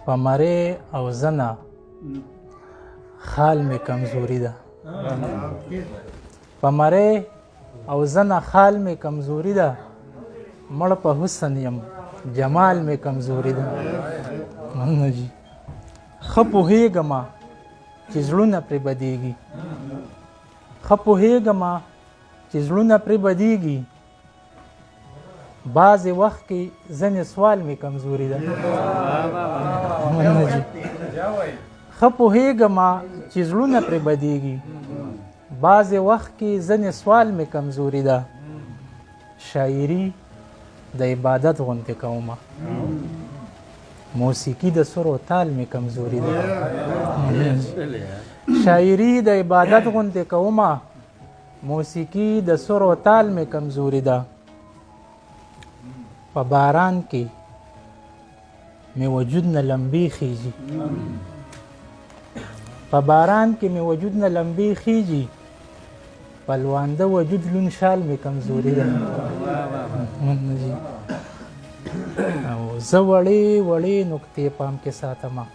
په مرې او زنه خال مې کمزوري ده په مرې او زنه خال مې کمزوري ده مړ په حسن یم جمال مې کمزوري ده مننه جي ښه پوهېږمه چې زړونه پرې بدېږي ښه پوهېږمه چې زړونه پرې بدېږي بعضې وخت کې ځینې سوال مې کمزوري ده مننه جي ښه پوهېږمه چې زړونه پرې بدېږي بعضې وخت کې ځینې سوال مې کمزوري ده شاعري د عبادت غوندې کومه موسیقي د سر و تال مې کمزوري ده شاعري د عبادت غوندې کومه موسیقي د سر و تال مې کمزوري ده په باران کې مې وجود نه لمبې خیږي په باران کې مې وجود نه لمبې خیږي په لوانده وجود لون شال مې کمزوري ده او زه وړې وړې نکتې پام کې ساتمه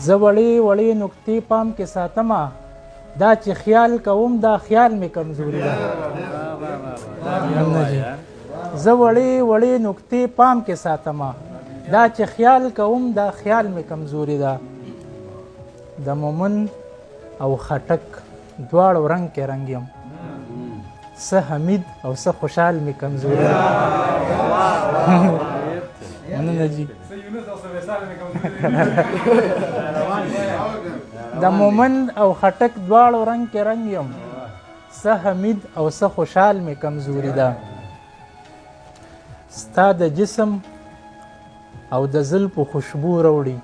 زه وړې وړې نکتې پام کې ساتمه دا چې خیال کوم دا خیال مې کمزوري ده زه وړې وړې نکتې پام کې ساتمه دا چې خیال کوم دا خیال مې کمزوري ده د مومن او خټک دواړو رنګ کې رنګ یم څه حمید او څه خوشحال مې کمزوري ده مننه جي د مومن او خټک دواړو رنګ کې رنګ یم څه حمید او څه خوشحال مې کمزوري ده ستا د جسم او د زلفو خوشبو راوړي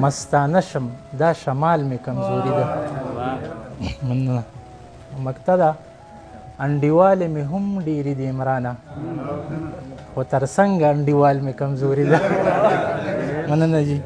مستانه شم دا شمال مې کمزوري ده مننه مقتدا انډیواله مې هم ډېرې دي عمرانه خو تر څنګه انډیوال مې کمزوري ده مننه جي